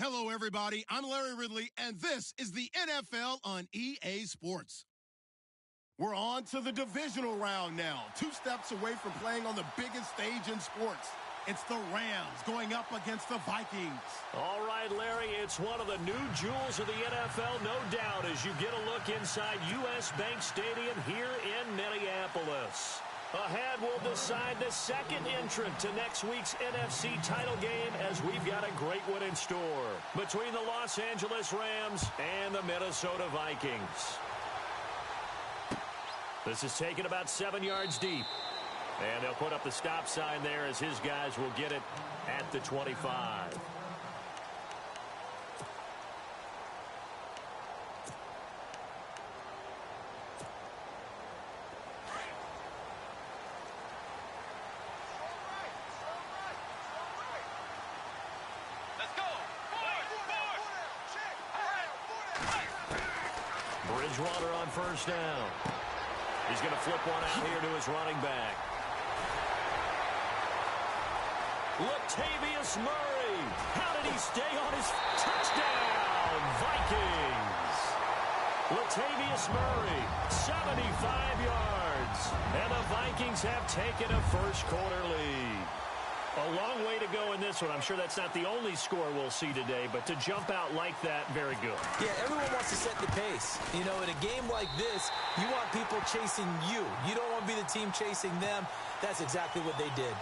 Hello, everybody. I'm Larry Ridley, and this is the NFL on EA Sports. We're on to the divisional round now, 2 steps away from playing on the biggest stage in sports. It's the Rams going up against the Vikings. All right, Larry, it's one of the new jewels of the NFL, no doubt, as you get a look inside U.S. Bank Stadium here in Minneapolis. Ahead, we'll decide the second entrant to next week's NFC title game, as we've got a great one in store between the Los Angeles Rams and the Minnesota Vikings. This is taken about 7 yards deep. And they'll put up the stop sign there as his guys will get it at the 25. Bridgewater on first down. He's going to flip one out here to his running back. Latavius Murray. How did he stay on his touchdown? Vikings. Latavius Murray, 75 yards. And the Vikings have taken a first-quarter lead. A long way to go in this one. I'm sure that's not the only score we'll see today, but to jump out like that, very good. Yeah, everyone wants to set the pace. You know, in a game like this, you want people chasing you. You don't want to be the team chasing them. That's exactly what they did.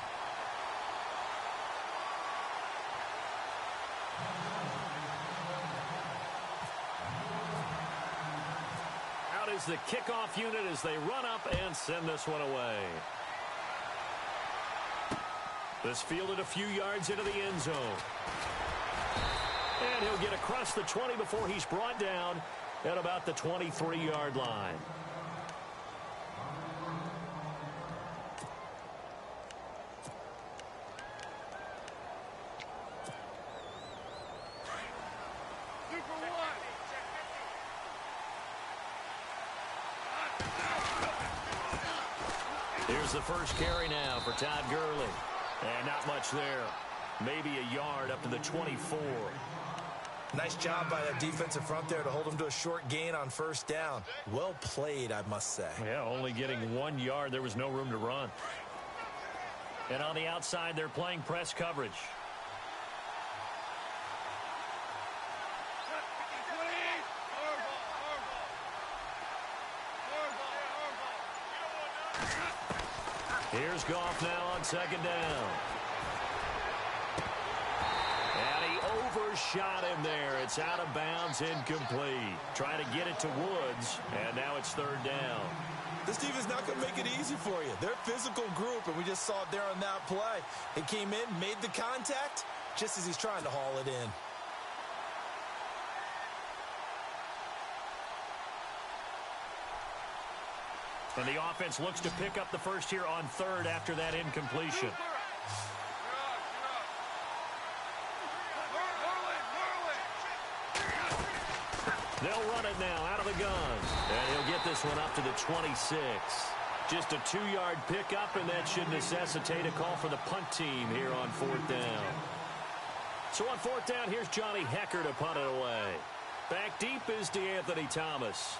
Out is the kickoff unit as they run up and send this one away. This fielded a few yards into the end zone. And he'll get across the 20 before he's brought down at about the 23-yard line. Here's the first carry now for Todd Gurley. And not much there. Maybe a yard up to the 24. Nice job by that defensive front there to hold him to a short gain on first down. Well played, I must say. Yeah, only getting 1 yard. There was no room to run. And on the outside, they're playing press coverage. Here's Goff now on second down. And he overshot him there. It's out of bounds, incomplete. Trying to get it to Woods, and now it's third down. This team is not going to make it easy for you. They're a physical group, and we just saw it there on that play. It came in, made the contact, just as he's trying to haul it in. And the offense looks to pick up the first here on third after that incompletion. They'll run it now out of the gun. And he'll get this one up to the 26. Just a 2-yard pickup, and that should necessitate a call for the punt team here on fourth down. So on fourth down, here's Johnny Hecker to punt it away. Back deep is DeAnthony Thomas.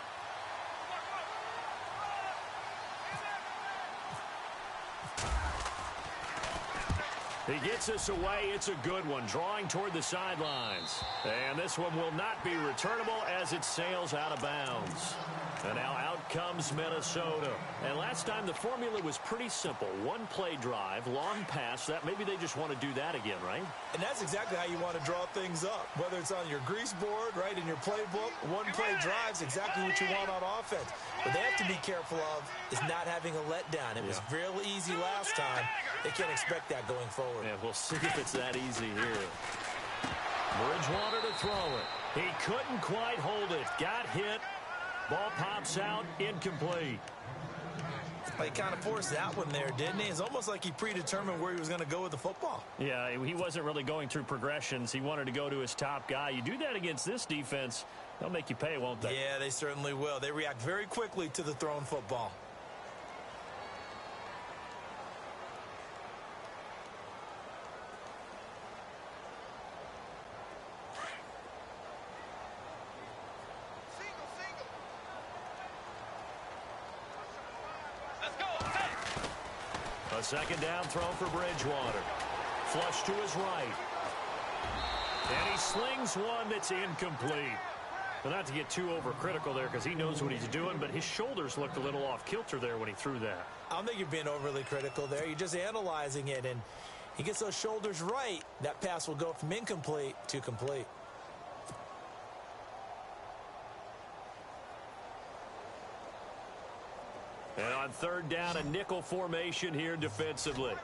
He gets us away. It's a good one, drawing toward the sidelines. And this one will not be returnable as it sails out of bounds. And now out comes Minnesota. And last time the formula was pretty simple. 1-play drive, long pass. That maybe they just want to do that again, right? And that's exactly how you want to draw things up. Whether it's on your grease board, right, in your playbook, 1-play drive's exactly what you want on offense. What they have to be careful of is not having a letdown. It was real easy last time. They can't expect that going forward. Yeah, we'll see if it's that easy here. Bridgewater to throw it. He couldn't quite hold it. Got hit. Ball pops out, incomplete. He kind of forced that one there, didn't he? It's almost like he predetermined where he was going to go with the football. Yeah, he wasn't really going through progressions. He wanted to go to his top guy. You do that against this defense, they'll make you pay, won't they? Yeah, they certainly will. They react very quickly to the thrown football. A second down throw for Bridgewater. Flush to his right. And he slings one that's incomplete. Well, not to get too overcritical there because he knows what he's doing, but his shoulders looked a little off kilter there when he threw that. I don't think you're being overly critical there. You're just analyzing it, and he gets those shoulders right. That pass will go from incomplete to complete. And on third down, a nickel formation here defensively.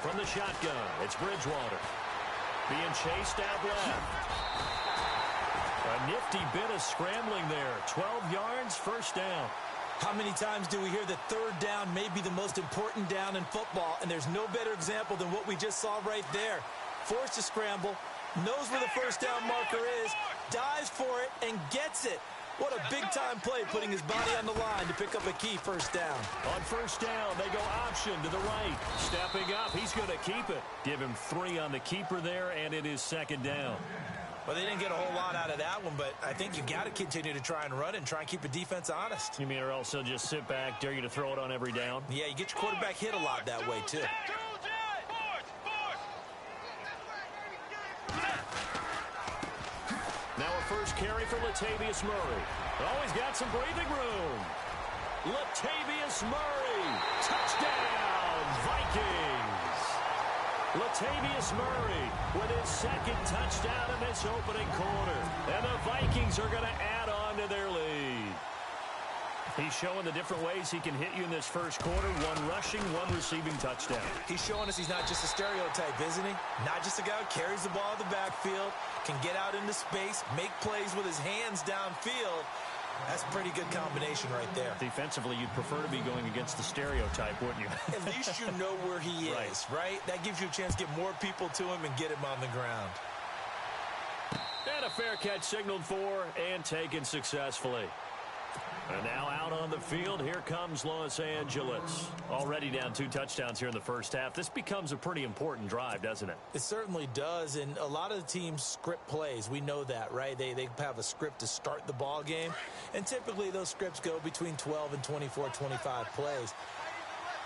From the shotgun, it's Bridgewater. Being chased out left. A nifty bit of scrambling there. 12 yards, first down. How many times do we hear that third down may be the most important down in football, and there's no better example than what we just saw right there. Forced to scramble, knows where the first down marker is, dives for it, and gets it. What a big-time play, putting his body on the line to pick up a key first down. On first down, they go option to the right. Stepping up, he's going to keep it. Give him 3 on the keeper there, and it is second down. Well, they didn't get a whole lot out of that one, but I think you got to continue to try and run and try and keep the defense honest. You mean or else they'll just sit back, dare you to throw it on every down? Yeah, you get your quarterback hit a lot that way, too. Now a first carry for Latavius Murray. Always got some breathing room. Latavius Murray. Touchdown, Vikings. Latavius Murray with his second touchdown in this opening quarter. And the Vikings are going to add on to their lead. He's showing the different ways he can hit you in this first quarter. 1 rushing, 1 receiving touchdown. He's showing us he's not just a stereotype, isn't he? Not just a guy who carries the ball in the backfield, can get out into space, make plays with his hands downfield. That's a pretty good combination right there. Defensively, you'd prefer to be going against the stereotype, wouldn't you? At least you know where he is, right? That gives you a chance to get more people to him and get him on the ground. And a fair catch signaled for and taken successfully. And now out on the field, here comes Los Angeles. Already down 2 touchdowns here in the first half. This becomes a pretty important drive, doesn't it? It certainly does, and a lot of the teams script plays. We know that, right? They have a script to start the ball game, and typically those scripts go between 12 and 24, 25 plays.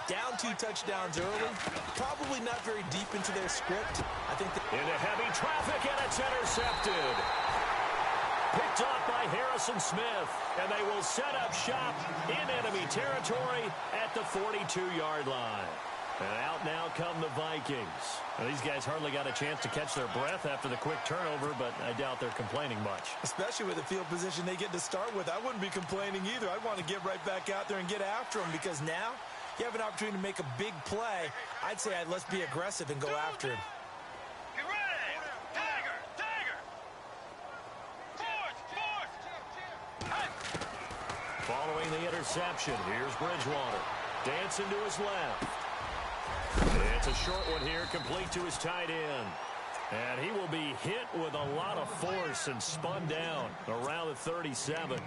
Down 2 touchdowns early, probably not very deep into their script. I think into heavy traffic, and it's intercepted. Picked off by Harrison Smith, and they will set up shop in enemy territory at the 42-yard line. And out now come the Vikings. Now, these guys hardly got a chance to catch their breath after the quick turnover, but I doubt they're complaining much. Especially with the field position they get to start with. I wouldn't be complaining either. I'd want to get right back out there and get after them, because now you have an opportunity to make a big play. I'd say let's be aggressive and go after him. Following the interception, here's Bridgewater. Dancing to his left. It's a short one here, complete to his tight end. And he will be hit with a lot of force and spun down around the 37.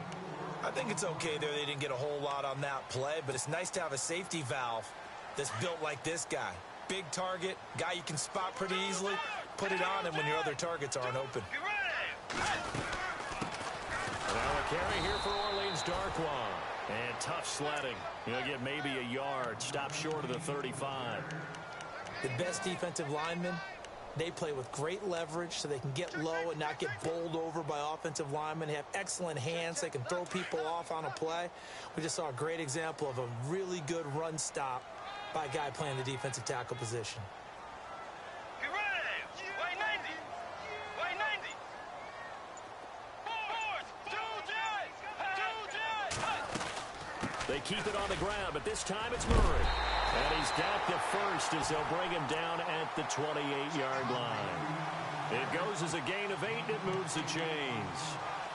I think it's okay there. They didn't get a whole lot on that play, but it's nice to have a safety valve that's built like this guy. Big target, guy you can spot pretty easily. Put it on him when your other targets aren't open. Now a carry here for Orleans Darkwa. And tough sledding. He'll get maybe a yard. Stop short of the 35. The best defensive linemen, they play with great leverage so they can get low and not get bowled over by offensive linemen. They have excellent hands. They can throw people off on a play. We just saw a great example of a really good run stop by a guy playing the defensive tackle position. They keep it on the ground, but this time it's Murray. And he's got the first as they'll bring him down at the 28-yard line. It goes as a gain of 8, and it moves the chains.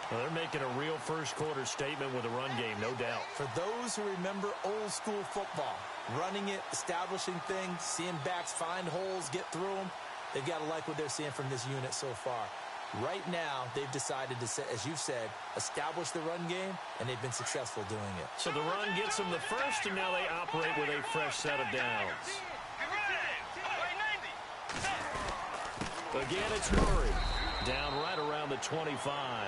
Well, they're making a real first-quarter statement with a run game, no doubt. For those who remember old-school football, running it, establishing things, seeing backs find holes, get through them, they've got to like what they're seeing from this unit so far. Right now, they've decided to, as you've said, establish the run game, and they've been successful doing it. So the run gets them the first, and now they operate with a fresh set of downs. Again, it's Murray. Down right around the 25.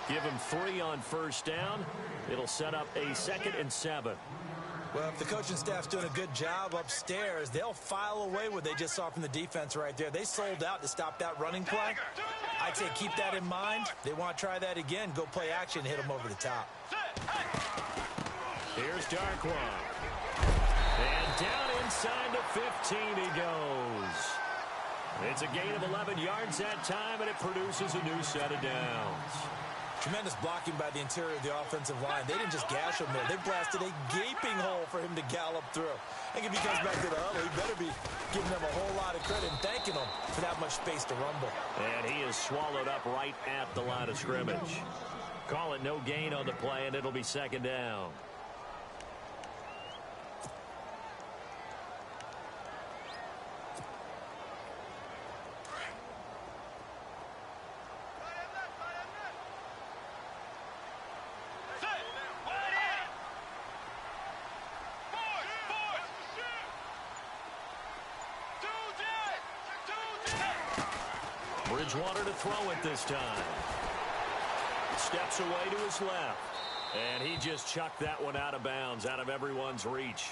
Give him 3 on first down. It'll set up a 2nd and 7. Well, if the coaching staff's doing a good job upstairs, they'll file away what they just saw from the defense right there. They sold out to stop that running play. I'd say keep that in mind. They want to try that again. Go play action, hit them over the top. Here's Darkwan. And down inside the 15 he goes. It's a gain of 11 yards that time, and it produces a new set of downs. Tremendous blocking by the interior of the offensive line. They didn't just gash him there. They blasted a gaping hole for him to gallop through. I think if he comes back to the huddle, he better be giving them a whole lot of credit and thanking them for that much space to rumble. And he is swallowed up right at the line of scrimmage. Call it no gain on the play, and it'll be 2nd down. Bridgewater to throw it this time. Steps away to his left. And he just chucked that one out of bounds, out of everyone's reach.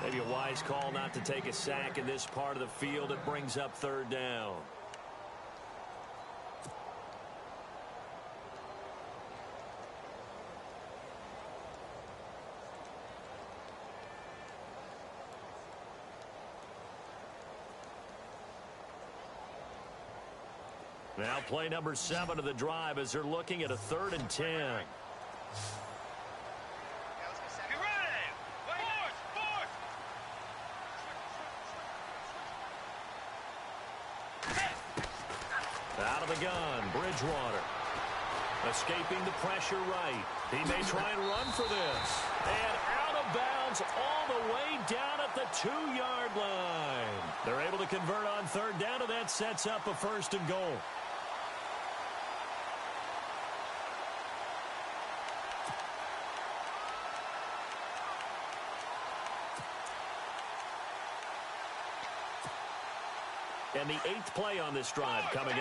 Maybe a wise call not to take a sack in this part of the field. It brings up 3rd down. Now play number 7 of the drive as they're looking at a 3rd and 10. Out of the gun, Bridgewater. Escaping the pressure right. He may try and run for this. And out of bounds all the way down at the 2-yard line. They're able to convert on 3rd down, and that sets up a 1st and goal. And the 8th play on this drive coming up.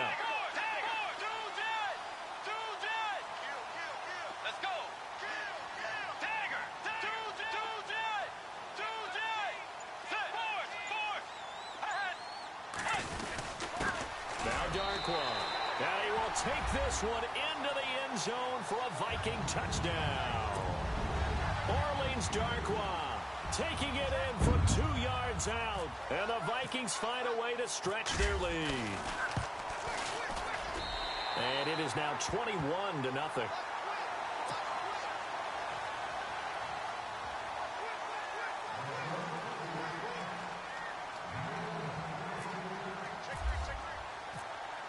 Now Darkwan. And he will take this one into the end zone for a Viking touchdown. Orleans Darkwan taking it in from 2 yards out. And the Vikings find a way to stretch their lead. And it is now 21-0.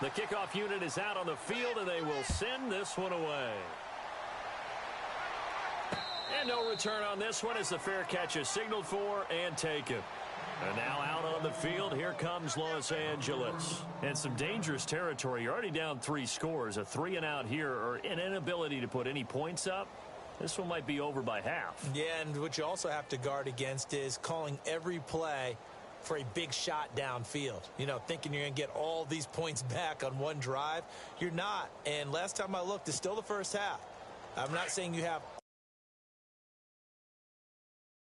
The kickoff unit is out on the field, and they will send this one away. And no return on this one as the fair catch is signaled for and taken. And now out on the field, here comes Los Angeles. And some dangerous territory. You're already down 3 scores. A 3-and-out here, or an inability to put any points up. This one might be over by half. Yeah, and what you also have to guard against is calling every play for a big shot downfield. You know, thinking you're going to get all these points back on one drive. You're not. And last time I looked, it's still the first half. I'm not saying you have